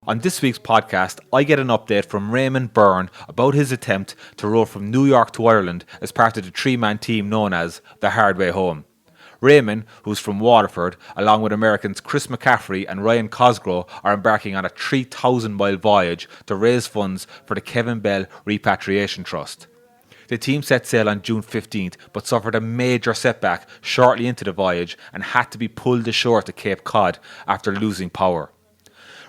On this week's podcast, I get an update from Réamonn Byrne about his attempt to row from New York to Ireland as part of the three-man team known as the Hard Way Home. Reamonn, who's from Waterford, along with Americans Chris McCaffrey and Ryen Cosgro, are embarking on a 3,000-mile voyage to raise funds for the Kevin Bell Repatriation Trust. The team set sail on June 15th but suffered a major setback shortly into the voyage and had to be pulled ashore to Cape Cod after losing power.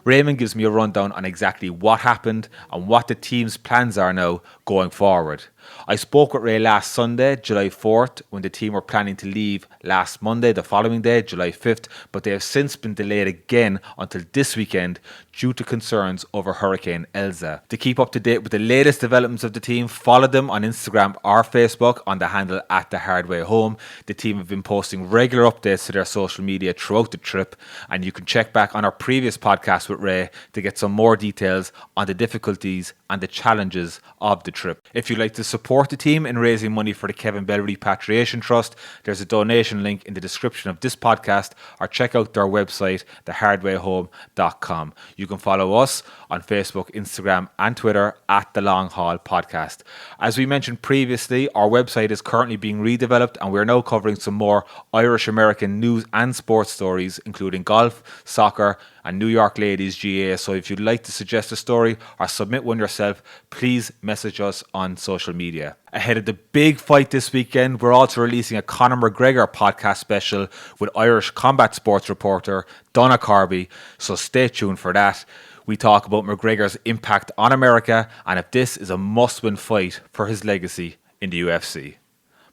Reamonn gives me a rundown on exactly what happened and what the team's plans are now going forward. I spoke with Ray last Sunday, July 4th, when the team were planning to leave last Monday, the following day, July 5th, but they have since been delayed again until this weekend due to concerns over Hurricane Elsa. To keep up to date with the latest developments of the team, follow them on Instagram or Facebook on the handle @thehardwayhome. The team have been posting regular updates to their social media throughout the trip, and you can check back on our previous podcast with Ray to get some more details on the difficulties and the challenges of the trip. If you'd like to support the team in raising money for the Kevin Bell Repatriation Trust, there's a donation link in the description of this podcast, or check out their website, thehardwayhome.com. You can follow us on Facebook, Instagram and Twitter @The Long Haul Podcast. As we mentioned previously, our website is currently being redeveloped and we're now covering some more Irish American news and sports stories, including golf, soccer and New York Ladies GA. So if you'd like to suggest a story or submit one yourself, please message us on social media. Ahead of the big fight this weekend, we're also releasing a Conor McGregor podcast special with Irish combat sports reporter Donagh Corby, so stay tuned for that. We talk about McGregor's impact on America and if this is a must-win fight for his legacy in the UFC.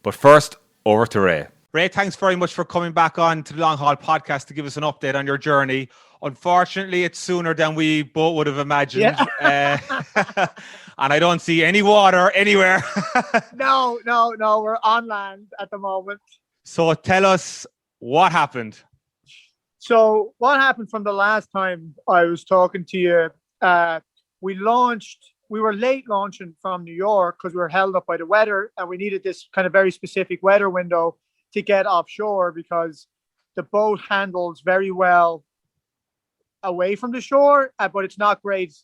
But first, over to Ray. Ray, thanks very much for coming back on to the Long Haul Podcast to give us an update on your journey. Unfortunately, it's sooner than we both would have imagined. Yeah. And I don't see any water anywhere. No. We're on land at the moment. So tell us what happened. So what happened from the last time I was talking to you? We were late launching from New York because we were held up by the weather and we needed this kind of very specific weather window to get offshore because the boat handles very well away from the shore, but it's not great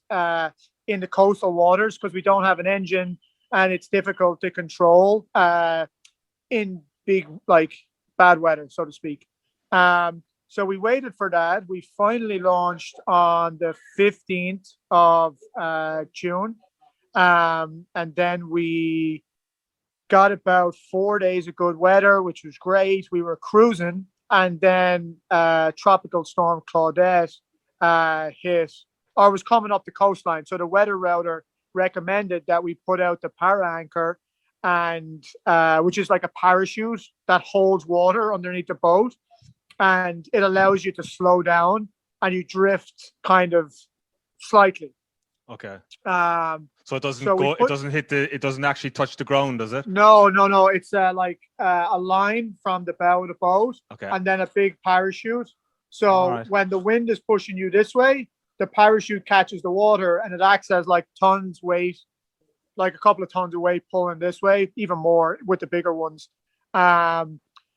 in the coastal waters because we don't have an engine and it's difficult to control in big, bad weather, so to speak. So we waited for that. We finally launched on the 15th of June. And then we got about 4 days of good weather, which was great. We were cruising. And then Tropical Storm Claudette hit, or was coming up the coastline. So the weather router recommended that we put out the para anchor, and which is like a parachute that holds water underneath the boat. And it allows you to slow down and you drift kind of slightly. Okay. So it doesn't actually touch the ground, does it? No. It's like a line from the bow of the boat, okay, and then a big parachute. So when the wind is pushing you this way, the parachute catches the water and it acts as like tons weight, like a couple of tons of weight pulling this way, even more with the bigger ones.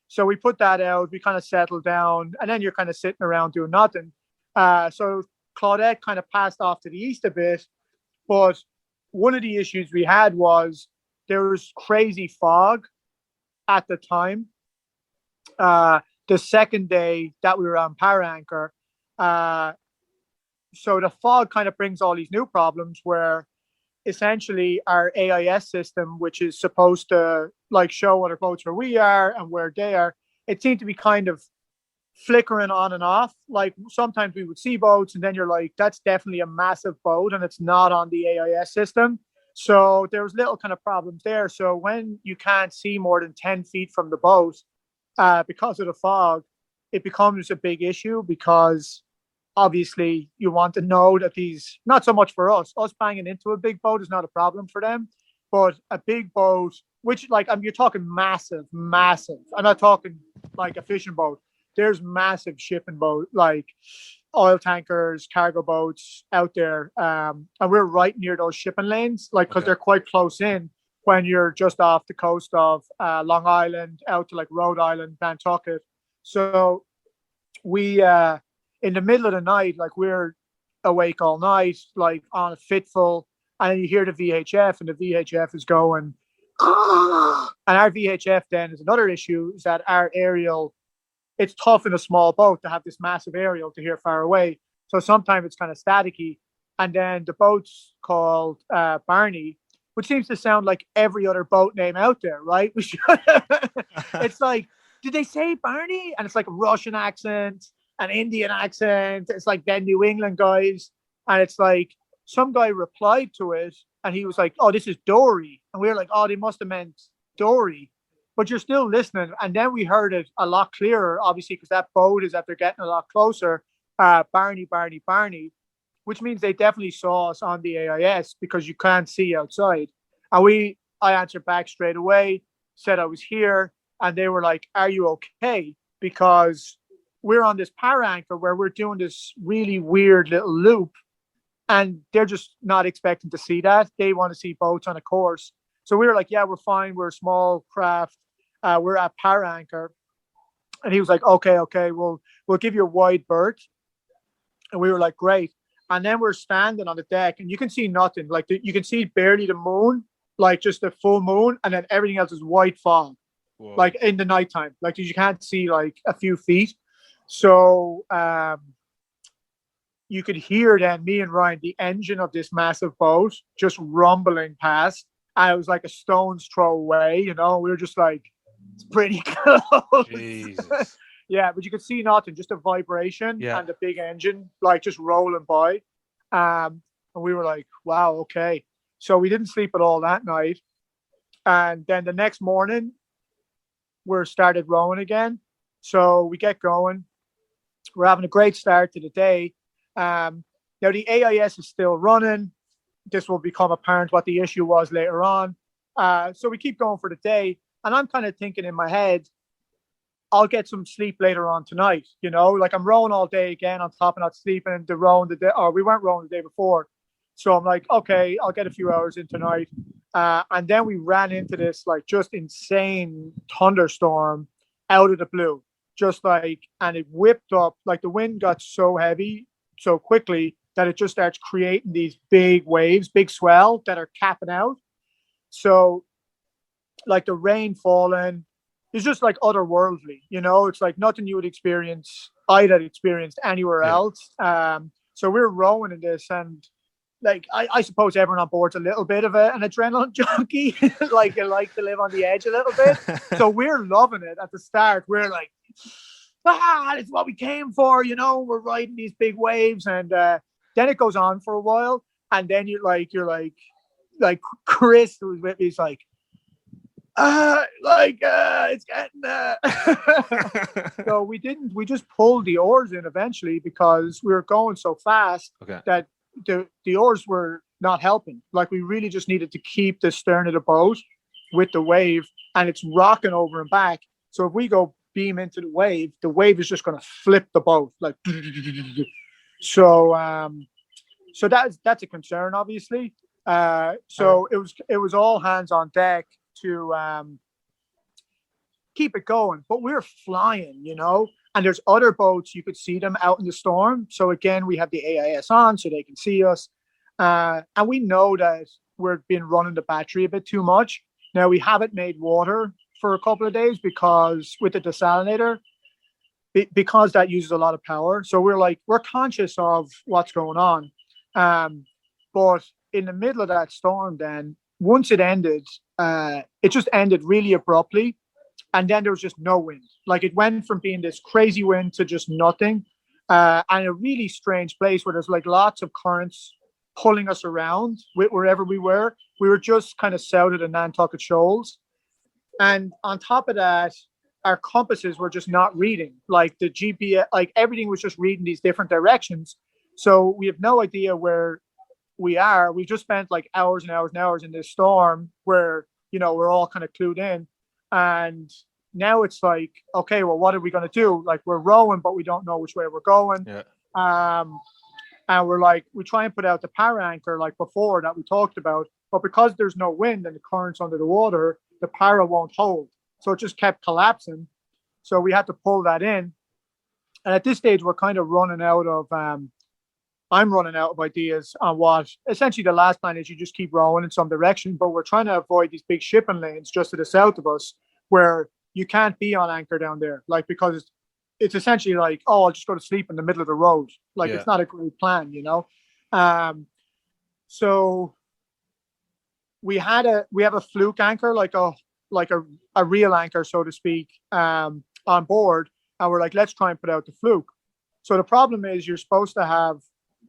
So we put that out, we kind of settled down, and then you're kind of sitting around doing nothing. So Claudette kind of passed off to the east a bit, but one of the issues we had was there was crazy fog at the time. The second day that we were on para anchor. So the fog kind of brings all these new problems where essentially our AIS system, which is supposed to show other boats where we are and where they are, it seemed to be kind of flickering on and off. Like sometimes we would see boats and then you're like, that's definitely a massive boat and it's not on the AIS system. So there was little kind of problems there. So when you can't see more than 10 feet from the boat because of the fog, it becomes a big issue because obviously you want to know that these, not so much for us banging into a big boat is not a problem for them, but a big boat, which you're talking massive. I'm not talking like a fishing boat. There's massive shipping boat, like oil tankers, cargo boats out there. And we're right near those shipping lanes, because they're quite close in when you're just off the coast of Long Island out to Rhode Island, Nantucket. So we, in the middle of the night, we're awake all night, like on a fitful, and then you hear the VHF, and the VHF is going, and our VHF then is another issue, is that our aerial, it's tough in a small boat to have this massive aerial to hear far away. So sometimes it's kind of staticky. And then the boat's called Barney, which seems to sound like every other boat name out there, right? It's like, did they say Barney? And it's like a Russian accent, an Indian accent. It's like then New England guys. And it's like some guy replied to it and he was like, oh, this is Dory. And we were like, oh, they must have meant Dory. But you're still listening. And then we heard it a lot clearer, obviously, because that boat is after getting a lot closer. Barney, Barney, Barney, which means they definitely saw us on the AIS because you can't see outside. And I answered back straight away, said I was here. And they were like, are you okay? Because we're on this power anchor where we're doing this really weird little loop. And they're just not expecting to see that. They want to see boats on a course. So we were like, yeah, we're fine. We're a small craft. We're at power anchor. And he was like, okay, we'll give you a wide berth. And we were like, great. And then we're standing on the deck and you can see nothing. Like you can see barely the moon, like just the full moon. And then everything else is white fog, Whoa. Like in the nighttime, like you can't see like a few feet. So you could hear then me and Ryan, the engine of this massive boat just rumbling past. And it was like a stone's throw away, we were just like, it's pretty close. Jesus. Yeah, but you could see nothing, just a vibration and the big engine, like just rolling by. And we were like, wow, okay. So we didn't sleep at all that night. And then the next morning, we started rowing again. So we get going. We're having a great start to the day. Now, the AIS is still running. This will become apparent what the issue was later on. So we keep going for the day. And I'm kind of thinking in my head, I'll get some sleep later on tonight, like I'm rowing all day again on top of not sleeping and we weren't rowing the day before. So I'm like, okay, I'll get a few hours in tonight. And then we ran into this like just insane thunderstorm out of the blue, and it whipped up, like the wind got so heavy so quickly that it just starts creating these big waves, big swell that are capping out. So like the rain falling, it's just like otherworldly, it's like nothing you would experience, I'd had experienced anywhere else. So we're rowing in this, and like I suppose everyone on board's a little bit of an adrenaline junkie, like you like to live on the edge a little bit. So we're loving it at the start. We're like, it's what we came for, we're riding these big waves, and then it goes on for a while, and then you're like Chris, who was with me, he's like, it's getting So we just pulled the oars in eventually because we were going so fast that the oars were not helping. Like we really just needed to keep the stern of the boat with the wave, and it's rocking over and back. So if we go beam into the wave is just going to flip the boat like. So that's a concern, obviously. So it was all hands on deck to keep it going, but we're flying, and there's other boats, you could see them out in the storm. So again, we have the AIS on so they can see us, and we know that we've been running the battery a bit too much. Now we haven't made water for a couple of days because with the desalinator, because that uses a lot of power. So we're conscious of what's going on, but in the middle of that storm, then once it ended, it just ended really abruptly. And then there was just no wind. Like it went from being this crazy wind to just nothing. And a really strange place where there's like lots of currents pulling us around wherever we were. We were just kind of south of the Nantucket Shoals. And on top of that, our compasses were just not reading. Like the GPS, like everything was just reading these different directions. So we have no idea where we are. We've just spent like hours and hours and hours in this storm where, we're all kind of clued in. And now it's like, okay, well, what are we going to do? Like we're rowing, but we don't know which way we're going. Yeah. And we're like, we try and put out the power anchor like before that we talked about, but because there's no wind and the currents under the water, the power won't hold. So it just kept collapsing. So we had to pull that in. And at this stage, we're kind of running out of I'm running out of ideas on what essentially the last plan is. You just keep rowing in some direction, but we're trying to avoid these big shipping lanes just to the south of us where you can't be on anchor down there, like, because it's essentially like, oh, I'll just go to sleep in the middle of the road. Like, it's not a great plan, you know? So we have a fluke anchor, like a real anchor, so to speak, on board. And we're like, let's try and put out the fluke. So the problem is you're supposed to have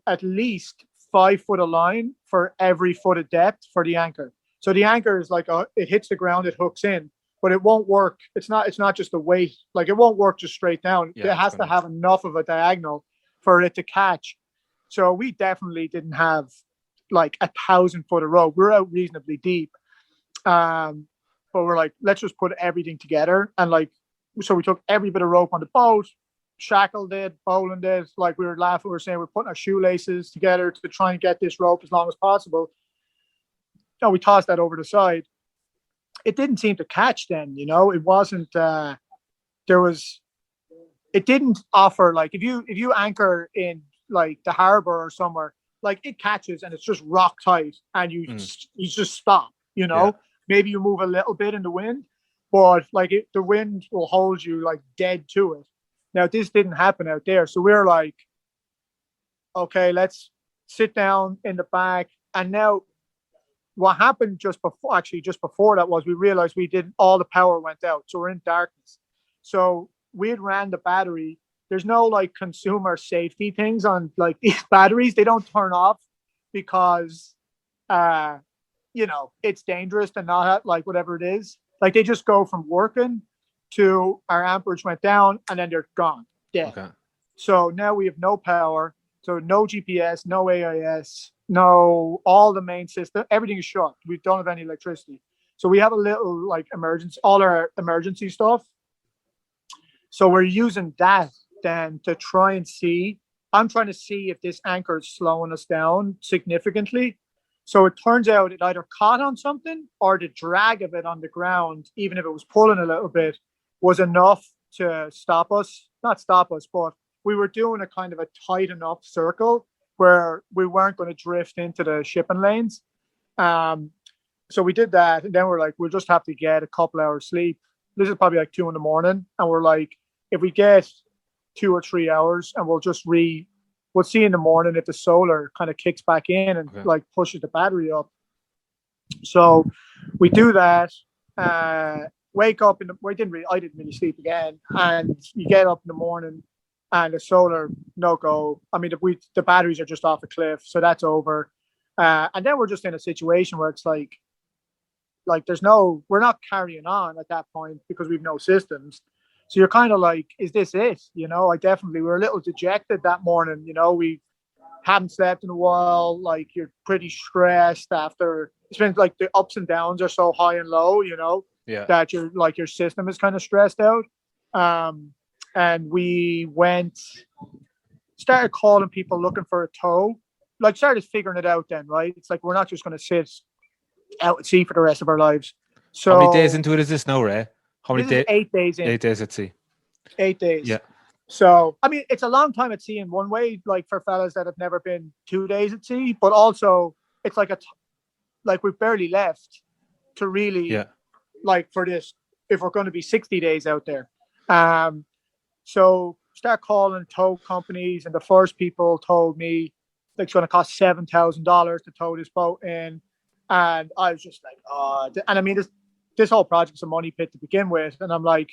at least 5 foot of line for every foot of depth for the anchor. So the anchor is like, it hits the ground, it hooks in, but it won't work. It's not just the weight. Like, it won't work just straight down. It has to have enough of a diagonal for it to catch. So we definitely didn't have like 1,000 foot of rope. We're out reasonably deep. But we're like, let's just put everything together. And like, so we took every bit of rope on the boat, shackled it, bowlined it. Like, we were laughing, we were saying we're putting our shoelaces together to try and get this rope as long as possible. No, we tossed that over the side. It didn't seem to catch then, you know. It wasn't it didn't offer, like, if you anchor in like the harbor or somewhere, like, it catches and it's just rock tight and you just stop, you know. Maybe you move a little bit in the wind, but like, the wind will hold you like dead to it. Now, this didn't happen out there. So we're like, okay, let's sit down in the back. And now what happened just before that was we realized all the power went out. So we're in darkness. So we had ran the battery. There's no like consumer safety things on like these batteries. They don't turn off because, you know, it's dangerous to not have, like, whatever it is. Like, they just go from working to our amperage went down and then they're gone, dead. Okay. So now we have no power. So no GPS, no AIS, no, all the main system, everything is shut. We don't have any electricity. So we have a little like all our emergency stuff. So we're using that then to try and see. I'm trying to see if this anchor is slowing us down significantly. So it turns out it either caught on something or the drag of it on the ground, even if it was pulling a little bit, was enough to stop us. Not stop us, but we were doing a kind of a tight enough circle where we weren't going to drift into the shipping lanes. So we did that. And then we're like, we'll just have to get a couple hours sleep. This is probably like 2 a.m. And we're like, if we get 2 or 3 hours and we'll see in the morning if the solar kind of kicks back in and like pushes the battery up. So we do that, wake up I didn't really sleep again. And you get up in the morning and the solar, no go. I mean, the batteries are just off a cliff. So that's over. And then we're just in a situation where it's like we're not carrying on at that point because we've no systems. So you're kind of like, is this it? You know, we were a little dejected that morning. You know, we hadn't slept in a while. Like, you're pretty stressed after. It's been like the ups and downs are so high and low, you know, that your system is kind of stressed out. And we started calling people looking for a tow, like started figuring it out then, right? It's like, we're not just going to sit out at sea for the rest of our lives. So how many days into it is this now, Ray? How many days? 8 days in. 8 days at sea. 8 days. Yeah. So, I mean, it's a long time at sea in one way, like for fellas that have never been 2 days at sea, but also it's like like we've barely left to really, like, for this, if we're going to be 60 days out there. So start calling tow companies, and the first people told me like it's going to cost $7,000 to tow this boat in. And I was just like, oh, and I mean, this whole project's a money pit to begin with. And I'm like,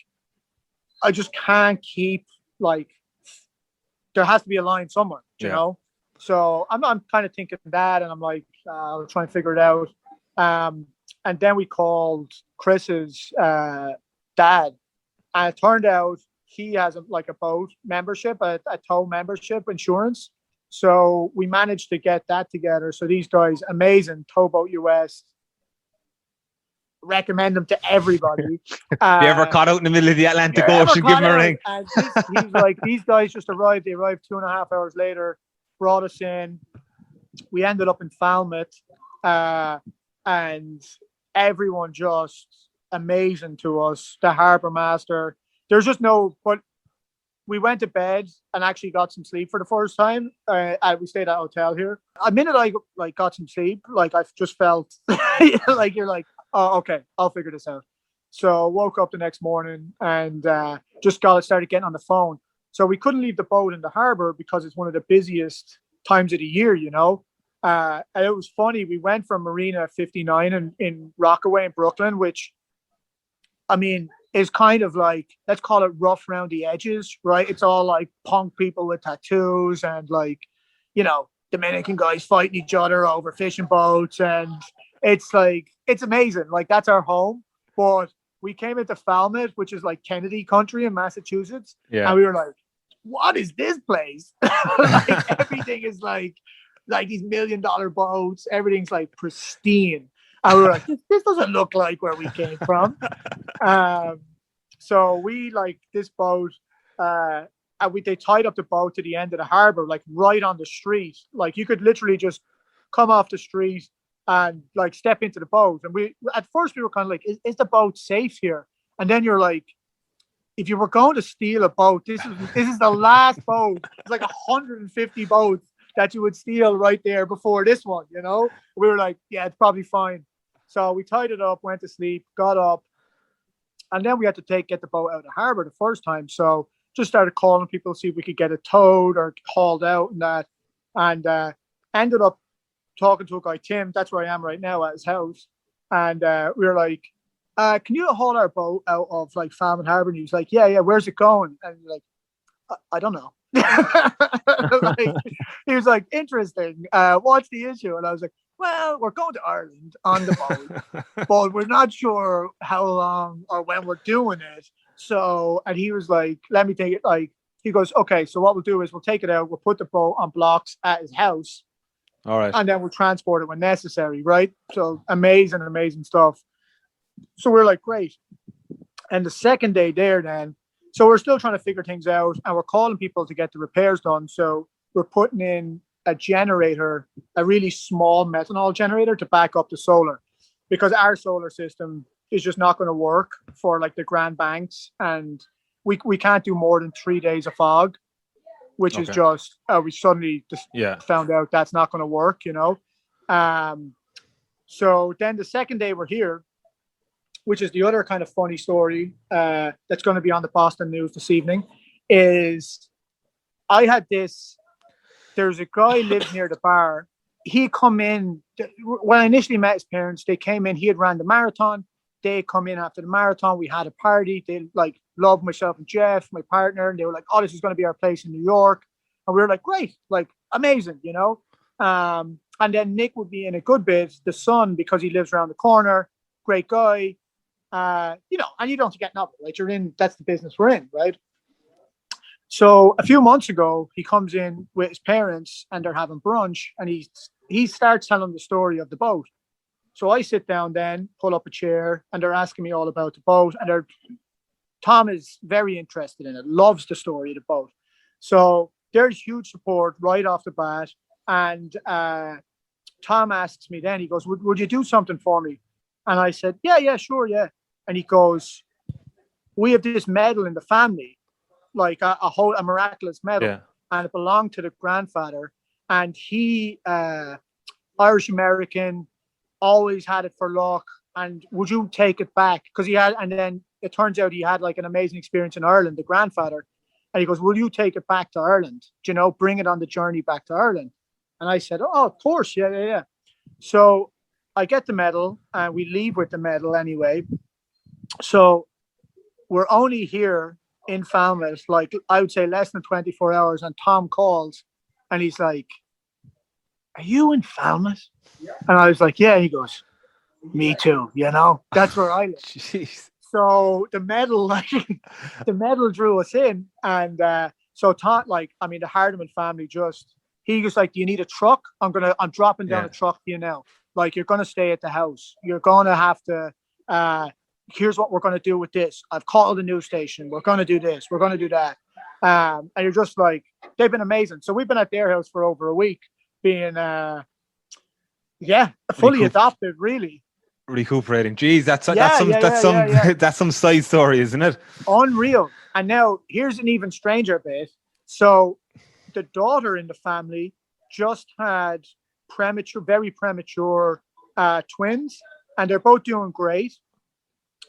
I just can't keep, like, there has to be a line somewhere, you know? So I'm kind of thinking that, and I'm like, I'll try and figure it out. And then we called Chris's dad, and it turned out he has a boat membership, a tow membership insurance. So we managed to get that together. So these guys, amazing, Towboat US, recommend them to everybody. If you ever caught out in the middle of the Atlantic Ocean, give them a ring. And he's like, these guys just arrived. They arrived 2.5 hours later, brought us in. We ended up in Falmouth, and everyone just amazing to us. The harbour master. There's just no, but we went to bed and actually got some sleep for the first time. We stayed at a hotel here. A minute I got some sleep, like I've just felt like you're like, oh, okay, I'll figure this out. So woke up the next morning and just started getting on the phone. So we couldn't leave the boat in the harbor because it's one of the busiest times of the year, you know. And it was funny. We went from Marina 59 in Rockaway in Brooklyn, which, I mean, is kind of like, let's call it rough around the edges, right? It's all like punk people with tattoos and like, you know, Dominican guys fighting each other over fishing boats. And it's like, it's amazing. Like, that's our home. But we came into Falmouth, which is like Kennedy country in Massachusetts. Yeah. And we were like, what is this place? Like, everything is like these $1 million boats. Everything's like pristine. And we were like, this doesn't look like where we came from. So we like this boat, and they tied up the boat to the end of the harbor, like right on the street. Like you could literally just come off the street and like step into the boat. And at first we were kind of like, is the boat safe here? And then you're like, if you were going to steal a boat, this is the last boat. It's like 150 boats that you would steal right there before this one, you know? We were like, yeah, it's probably fine. So we tied it up, went to sleep, got up, and then we had to get the boat out of the harbor the first time. So just started calling people to see if we could get it towed or hauled out and that. And ended up talking to a guy, Tim, that's where I am right now at his house. And we were like, can you haul our boat out of like Falmouth Harbor? And he was like, yeah, where's it going? And like, I don't know. Like, he was like, interesting. What's the issue? And I was like, well, we're going to Ireland on the boat, but we're not sure how long or when we're doing it. So, and he was like, let me take it. Like, he goes, okay, so what we'll do is we'll take it out, we'll put the boat on blocks at his house. All right. And then we'll transport it when necessary, right? So amazing stuff. So we're like, great. And the second day there then, so we're still trying to figure things out and we're calling people to get the repairs done. So we're putting in a generator, a really small methanol generator to back up the solar, because our solar system is just not going to work for like the Grand Banks, and we can't do more than 3 days of fog, which is just we suddenly just found out that's not going to work, you know. So then the second day we're here, which is the other kind of funny story that's going to be on the Boston News this evening, is I had this. There's a guy lives near the bar. He come in when I initially met his parents. They came in. He had ran the marathon. They come in after the marathon. We had a party. They like loved myself and Jeff, my partner, and they were like, "Oh, this is going to be our place in New York." And we were like, "Great, like amazing," you know. And then Nick would be in a good bit. The son, because he lives around the corner, great guy. You know, and you don't get nothing, right? You're in. That's the business we're in, right? So a few months ago, he comes in with his parents and they're having brunch, and he starts telling the story of the boat. So I sit down then, pull up a chair, and they're asking me all about the boat. And Tom is very interested in it, loves the story of the boat. So there's huge support right off the bat. And Tom asks me then, he goes, would you do something for me? And I said, yeah, sure, yeah. And he goes, we have this medal in the family, like a miraculous medal, and it belonged to the grandfather, and he Irish American, always had it for luck, and would you take it back? Because he had, and then it turns out he had like an amazing experience in Ireland, the grandfather, and he goes, will you take it back to Ireland? Do you know, bring it on the journey back to Ireland? And I said, oh, of course, yeah. So I get the medal and we leave with the medal anyway. So we're only here in Falmouth, like I would say less than 24 hours, and Tom calls and he's like, are you in Falmouth? And I was like, yeah. He goes, me too, you know, that's where I live. Jeez. So the medal, like the medal drew us in. And so Tom, like, I mean, the Hardiman family he was like, do you need a truck? I'm dropping down a truck to you now. Like, you're going to stay at the house. You're going to have to, here's what we're going to do with this. I've called the news station. We're going to do this. We're going to do that. And you're just like, they've been amazing. So we've been at their house for over a week being, fully adopted, really. Recuperating. Jeez, that's Yeah, some yeah, that's yeah, some yeah, yeah. that's some side story, isn't it? Unreal. And now here's an even stranger bit. So the daughter in the family just had very premature twins, and they're both doing great.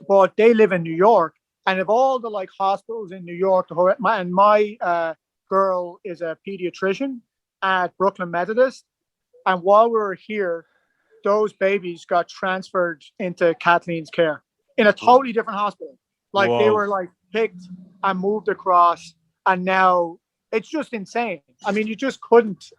But they live in New York, and of all the like hospitals in New York, my girl is a pediatrician at Brooklyn Methodist, and while we were here, those babies got transferred into Kathleen's care in a totally different hospital. Like they Whoa. were like picked and moved across, and now it's just insane. I mean, you just couldn't.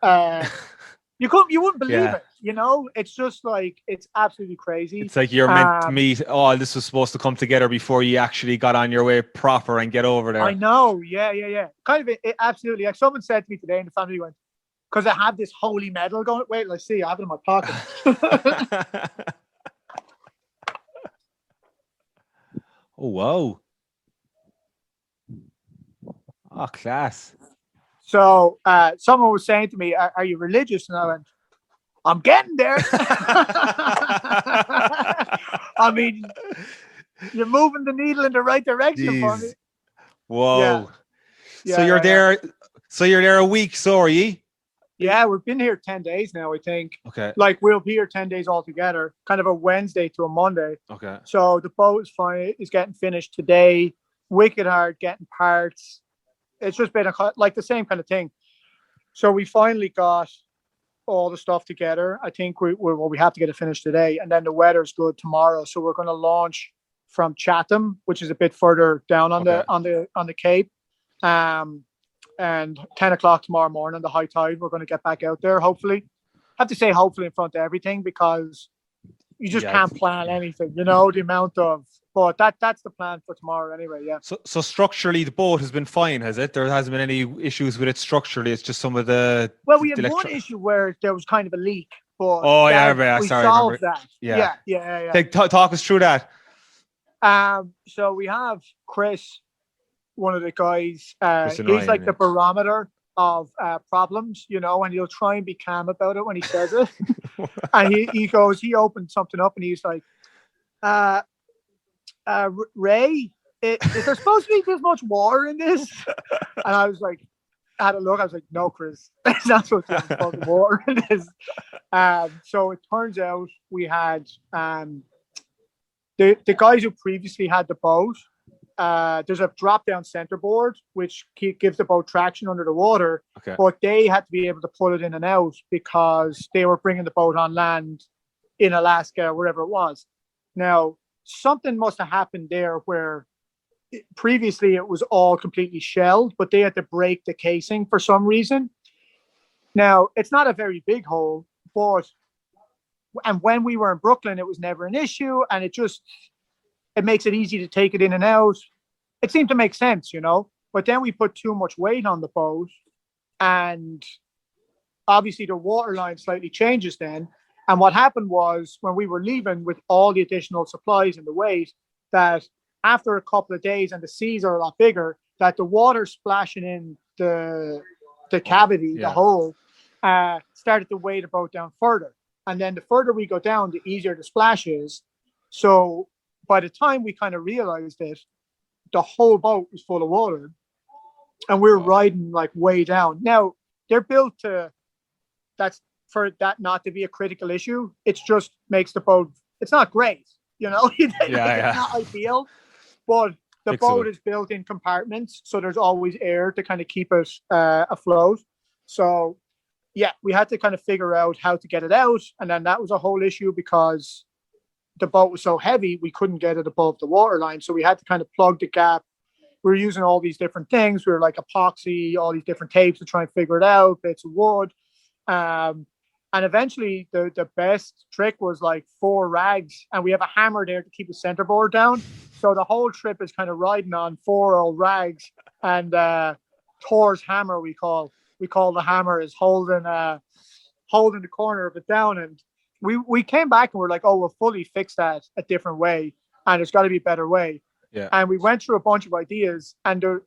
You wouldn't believe Yeah. it. You know, it's just like it's absolutely crazy. It's like you're meant to meet. Oh, this was supposed to come together before you actually got on your way proper and get over there. I know. Yeah, yeah, yeah. Kind of it absolutely. Like someone said to me today, and the family went, because I have this holy medal going. Wait, let's see. I have it in my pocket. Oh, wow. Oh, class. So someone was saying to me, are you religious? And I went, I'm getting there. I mean, you're moving the needle in the right direction for me. Whoa. Yeah. So you're there. So you're there a week, so are you? Yeah, we've been here 10 days now, I think. Okay. Like we'll be here 10 days altogether, kind of a Wednesday to a Monday. Okay. So the boat is getting finished today. Wicked hard getting parts. It's just been like the same kind of thing. So we finally got all the stuff together. I think we have to get it finished today, and then the weather's good tomorrow. So we're going to launch from Chatham, which is a bit further down on the Cape. And 10 o'clock tomorrow morning, the high tide, we're going to get back out there. Hopefully, I have to say hopefully in front of everything because you just can't plan anything. You know the amount of. But that's the plan for tomorrow anyway, yeah. So structurally, the boat has been fine, has it? There hasn't been any issues with it structurally. It's just some of the... Well, we had one issue where there was kind of a leak, but we solved that. Yeah. Talk us through that. So we have Chris, one of the guys. He's Ryen, like the barometer of problems, you know, and he'll try and be calm about it when he says it. And he opened something up and he's like, Ray, is there supposed to be this much water in this? And I was like, I had a look. I was like, no, Chris, that's not supposed to be fucking water in this. So it turns out we had the guys who previously had the boat. There's a drop-down centerboard which gives the boat traction under the water. Okay. But they had to be able to pull it in and out because they were bringing the boat on land in Alaska, wherever it was. Now, something must have happened there where previously it was all completely shelled, but they had to break the casing for some reason. Now, it's not a very big hole, and when we were in Brooklyn, it was never an issue, and it makes it easy to take it in and out. It seemed to make sense, you know, but then we put too much weight on the boat, and obviously the water line slightly changes then. And what happened was when we were leaving with all the additional supplies and the weight, that after a couple of days and the seas are a lot bigger, that the water splashing in the cavity, the hole, started to weigh the boat down further. And then the further we go down, the easier the splash is. So by the time we kind of realized it, the whole boat was full of water and we were riding like way down. Now they're built for that not to be a critical issue. It just makes the boat, it's not great, you know. It's not ideal, but the boat is built in compartments, so there's always air to kind of keep it afloat. So yeah, we had to kind of figure out how to get it out, and then that was a whole issue because the boat was so heavy we couldn't get it above the water line, so we had to kind of plug the gap. We were using all these different things. We were like epoxy, all these different tapes to try and figure it out, bits of wood. And eventually the best trick was like 4 rags, and we have a hammer there to keep the centerboard down. So the whole trip is kind of riding on 4 old rags, and Thor's hammer we call the hammer is holding the corner of it down. And we came back and we're like, oh, we'll fully fix that a different way, and there's got to be a better way. Yeah. And we went through a bunch of ideas, and the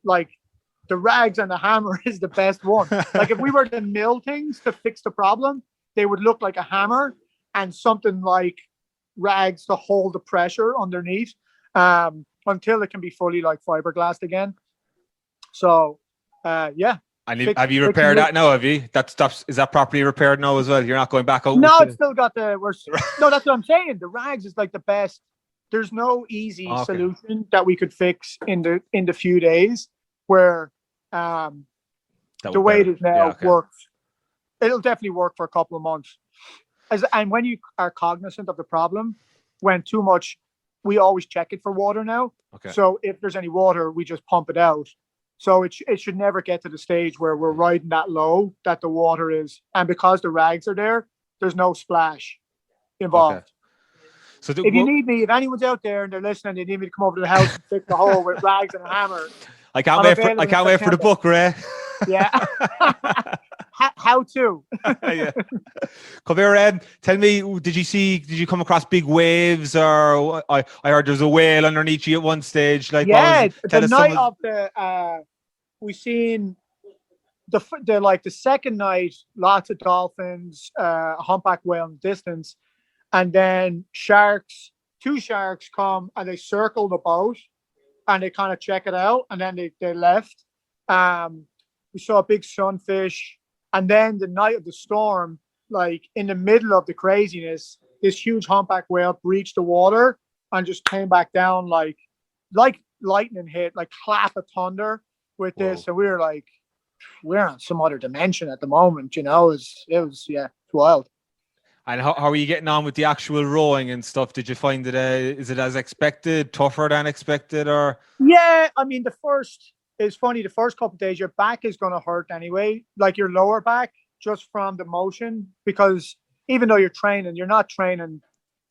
rags and the hammer is the best one. Like if we were to mill things to fix the problem, they would look like a hammer, and something like rags to hold the pressure underneath until it can be fully like fiberglassed again. So, yeah. And have you repaired that now? Have you? Is that properly repaired now as well? You're not going back out? No, it's still got no, that's what I'm saying. The rags is like the best. There's no easy solution that we could fix in the few days where the way it is now works. It'll definitely work for a couple of months. And when you are cognizant of the problem, when too much, we always check it for water now. Okay. So if there's any water, we just pump it out. So it should never get to the stage where we're riding that low that the water is. And because the rags are there, there's no splash involved. Okay. So if you need me, if anyone's out there and they're listening, they need me to come over to the house and fix the hole with rags and a hammer. I can't wait for the book, Ray. Yeah. How to? Yeah. Come here, tell me, did you come across big waves, or I heard there's a whale underneath you at one stage? Like, yeah, the night of the we seen the second night, lots of dolphins, a humpback whale in the distance, and then two sharks come and they circle the boat and they kind of check it out, and then they left. We saw a big sunfish. And then the night of the storm, like in the middle of the craziness, this huge humpback whale breached the water and just came back down like lightning hit, like clap of thunder with this. And we were like, we're on some other dimension at the moment, you know. It was it's wild. And how are you getting on with the actual rowing and stuff? Did you find it is it as expected, tougher than expected, or? Yeah, I mean it's funny, the first couple of days, your back is going to hurt anyway, like your lower back, just from the motion, because even though you're not training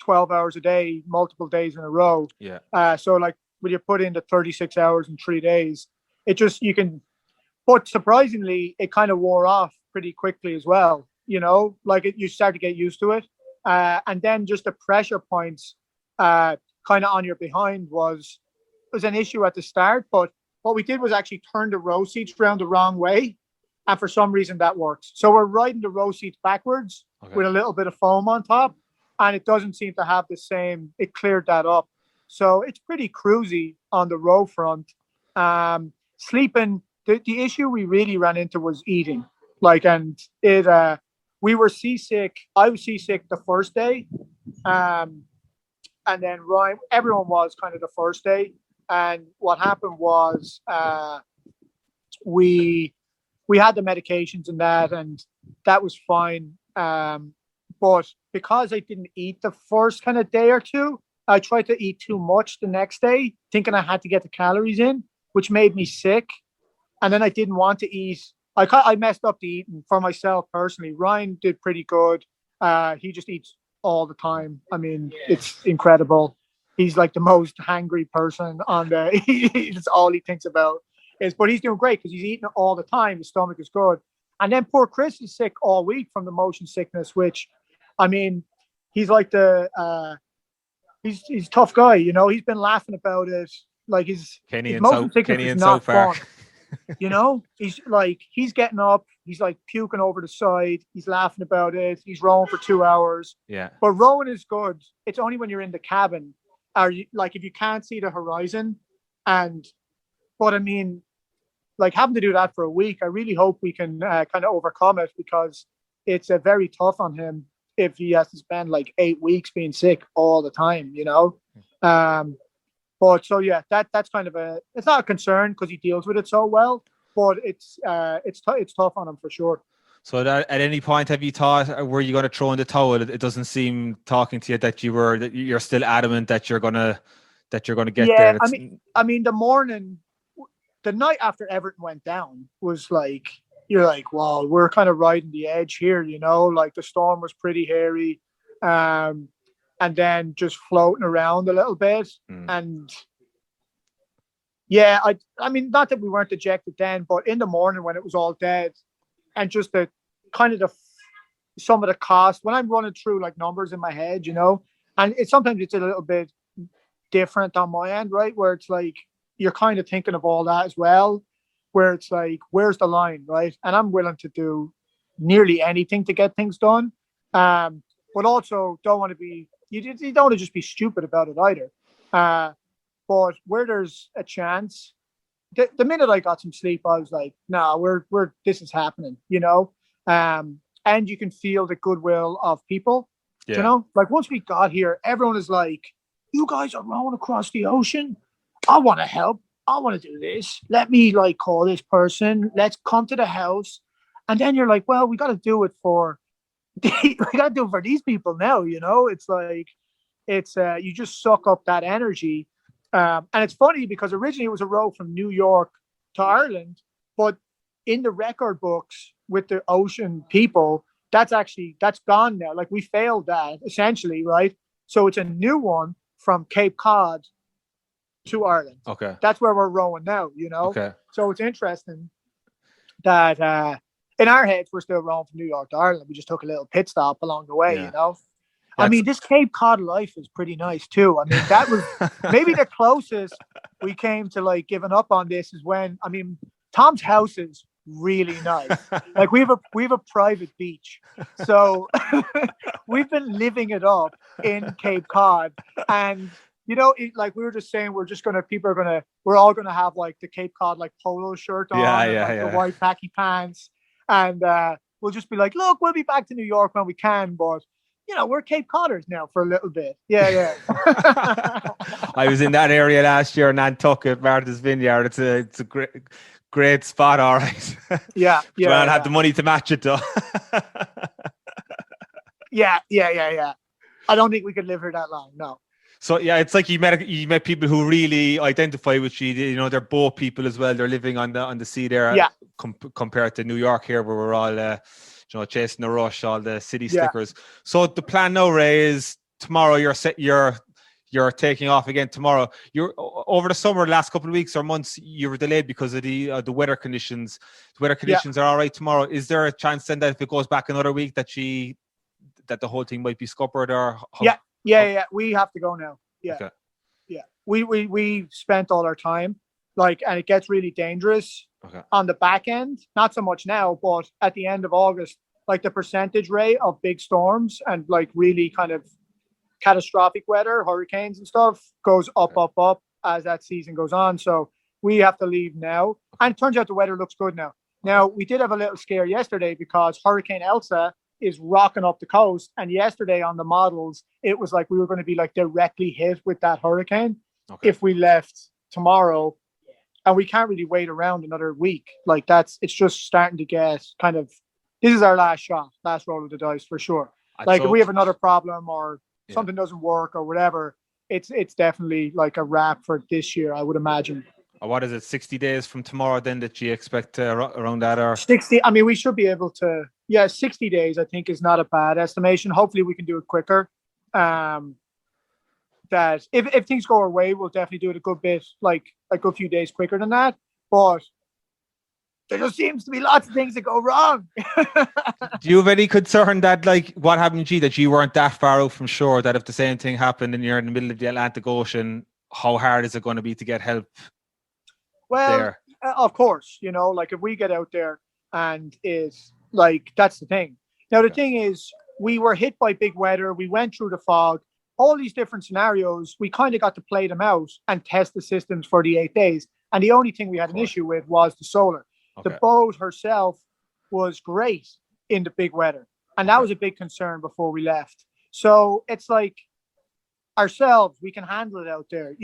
12 hours a day, multiple days in a row. Yeah. So like when you put in the 36 hours in 3 days, but surprisingly, it kind of wore off pretty quickly as well. You know, like you start to get used to it. And then just the pressure points kind of on your behind was an issue at the start, but what we did was actually turn the row seats around the wrong way. And for some reason that works. So we're riding the row seats backwards with a little bit of foam on top. And it doesn't seem to have it cleared that up. So it's pretty cruisy on the row front. Sleeping, the issue we really ran into was eating. We were seasick. I was seasick the first day. And then Ryan, everyone was kind of the first day. And what happened was we had the medications and that was fine. But because I didn't eat the first kind of day or two, I tried to eat too much the next day, thinking I had to get the calories in, which made me sick. And then I didn't want to eat. I messed up the eating for myself personally. Ryan did pretty good. He just eats all the time. I mean, it's incredible. He's like the most hangry person it's all he thinks about but he's doing great because he's eating it all the time. His stomach is good. And then poor Chris is sick all week from the motion sickness, which, I mean, he's like he's a tough guy, you know. He's been laughing about it. Like his motion sickness is not fun. You know, he's getting up, he's like puking over the side, he's laughing about it, he's rowing for 2 hours. Yeah. But rowing is good. It's only when you're in the cabin. If you can't see the horizon, but I mean, like having to do that for a week, I really hope we can kind of overcome it, because it's very tough on him if he has to spend like 8 weeks being sick all the time, you know. But so yeah, that's kind of it's not a concern because he deals with it so well, but it's tough on him for sure. So at any point have you thought, were you going to throw in the towel? It doesn't seem, talking to you, that you're still adamant that you're gonna get there. Yeah, I mean the night after Everton went down was like, you're like, wow, we're kind of riding the edge here, you know. Like the storm was pretty hairy, and then just floating around a little bit, and yeah, I mean, not that we weren't dejected then, but in the morning when it was all dead. And just the kind of some of the cost when I'm running through like numbers in my head, you know, and sometimes it's a little bit different on my end, right? Where it's like, you're kind of thinking of all that as well, where it's like, where's the line, right? And I'm willing to do nearly anything to get things done. But also don't want to be you don't want to just be stupid about it either. But where there's a chance, the minute I got some sleep, I was like, "No, we're this is happening," you know. And you can feel the goodwill of people. Yeah. You know, like once we got here, everyone is like, "You guys are rowing across the ocean. I want to help. I want to do this. Let me like call this person. Let's come to the house." And then you're like, "Well, we got to do it for we got to do it for these people now." You know, it's like you just suck up that energy. And it's funny because originally it was a row from New York to Ireland, but in the record books with the ocean people, that's gone now. Like we failed that essentially, right? So it's a new one from Cape Cod to Ireland. Okay. That's where we're rowing now, you know? Okay. So it's interesting that in our heads, we're still rowing from New York to Ireland. We just took a little pit stop along the way, you know? I mean, this Cape Cod life is pretty nice too. I mean, that was maybe the closest we came to like giving up on this is when, I mean, Tom's house is really nice. Like we have a private beach. So we've been living it up in Cape Cod. And you know, like we were just saying, we're all gonna have like the Cape Cod like polo shirt on, the white khaki pants. And we'll just be like, look, we'll be back to New York when we can, but you know, we're Cape Codders now for a little bit. Yeah. I was in that area last year in Nantucket, Martha's Vineyard. It's a great spot, all right. Yeah. I had the money to match it though. Yeah. I don't think we could live here that long. No. So yeah, it's like you met people who really identify with you. You know, they're boat people as well. They're living on the sea there. Yeah. Compared to New York here, where we're all chasing the rush, all the city stickers. So the plan now, Ray, is tomorrow you're taking off again tomorrow. You're over the summer, last couple of weeks or months, you were delayed because of the weather conditions. The weather conditions are all right tomorrow. Is there a chance then that if it goes back another week that the whole thing might be scuppered or? Yeah. We have to go now. Yeah. Okay. Yeah. We spent all our time and it gets really dangerous on the back end. Not so much now, but at the end of August, like the percentage rate of big storms and like really kind of catastrophic weather, hurricanes and stuff goes up as that season goes on. So we have to leave now. And it turns out the weather looks good now. Now, we did have a little scare yesterday because Hurricane Elsa is rocking up the coast. And yesterday on the models, it was like we were going to be like directly hit with that hurricane if we left tomorrow. And we can't really wait around another week. Like it's just starting to get kind of, this is our last roll of the dice for sure. Like if we have another problem or something doesn't work or whatever, it's definitely like a wrap for this year, I would imagine. What is it, 60 days from tomorrow then that you expect around that? Or 60, I mean, we should be able to, 60 days I think is not a bad estimation. Hopefully we can do it quicker. That if things go our way, we'll definitely do it a good bit, like a good few days quicker than that. But there just seems to be lots of things that go wrong. Do you have any concern that, like, what happened to you, that you weren't that far out from shore, that if the same thing happened and you're in the middle of the Atlantic Ocean, how hard is it going to be to get help? Well, of course, like if we get out there and is like, that's the thing. Now, the thing is, we were hit by big weather. We went through the fog, all these different scenarios. We kind of got to play them out and test the systems for the 8 days. And the only thing we had an issue with was the solar. The boat herself was great in the big weather. And that was a big concern before we left. So it's like ourselves, we can handle it out there.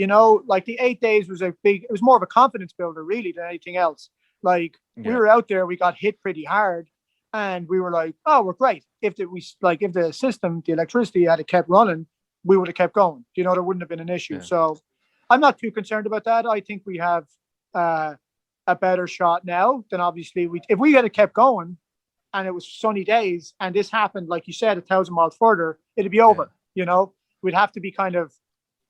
Like the 8 days was it was more of a confidence builder really than anything else. Like we were out there, we got hit pretty hard and we were like, oh, we're great. If the system, the electricity had kept running, we would have kept going. There wouldn't have been an issue. Yeah. So I'm not too concerned about that. I think we have a better shot now than obviously if we had kept going and it was sunny days and this happened, like you said, 1,000 miles further, it'd be over. We'd have to be kind of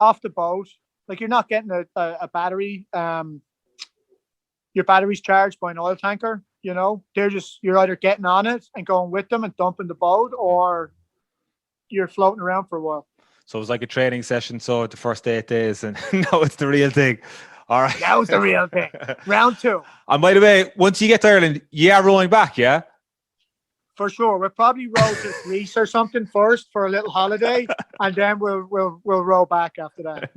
off the boat. Like you're not getting a battery. Your battery's charged by an oil tanker. You're either getting on it and going with them and dumping the boat, or you're floating around for a while. So it was like a training session. So the first 8 days, and now it's the real thing. All right. That was the real thing. Round 2. And by the way, once you get to Ireland, rowing back, yeah? For sure. We'll probably row to Greece or something first for a little holiday, and then we'll row back after that.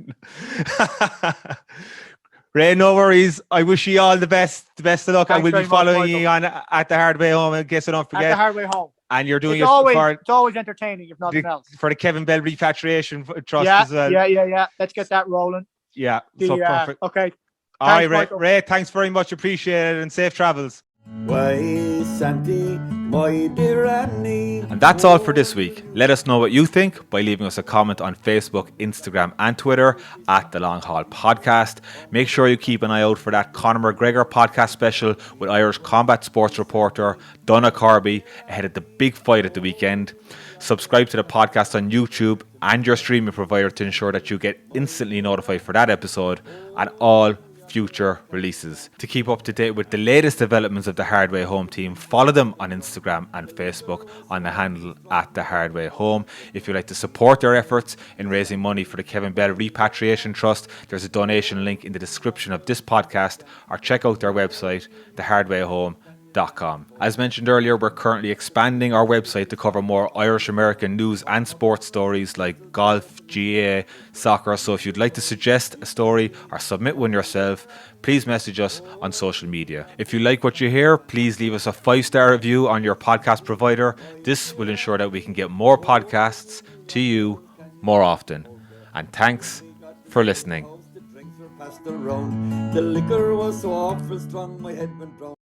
Ray, no worries. I wish you all the best of luck. Thanks I will be very much, following Michael. you on at the hard way home. In case I don't At the forget. hard way home. And you're doing It's always for entertaining, if nothing else. for the Kevin Bell Repatriation Trust Yeah, as well. yeah. Let's get that rolling. Yeah, so perfect. Okay. All right, Ray. Ray, thanks very much. Appreciate it, and safe travels. Why, Santi, my dear Annie. And that's all for this week. Let us know what you think by leaving us a comment on Facebook, Instagram and Twitter at The Long Haul Podcast. Make sure you keep an eye out for that Conor McGregor podcast special with Irish combat sports reporter Donagh Corby ahead of the big fight at the weekend. Subscribe to the podcast on YouTube and your streaming provider to ensure that you get instantly notified for that episode and all future releases. To keep up to date with the latest developments of the Hard Way Home team, follow them on Instagram and Facebook on the handle at The Hard Way Home. If you'd like to support their efforts in raising money for the Kevin Bell Repatriation Trust, there's a donation link in the description of this podcast, or check out their website, thehardwayhome.com. As mentioned earlier, we're currently expanding our website to cover more Irish American news and sports stories like golf, GA, soccer. So if you'd like to suggest a story or submit one yourself, please message us on social media. If you like what you hear, please leave us a 5-star review on your podcast provider. This will ensure that we can get more podcasts to you more often. And thanks for listening. The liquor was so awful strong, my head went round.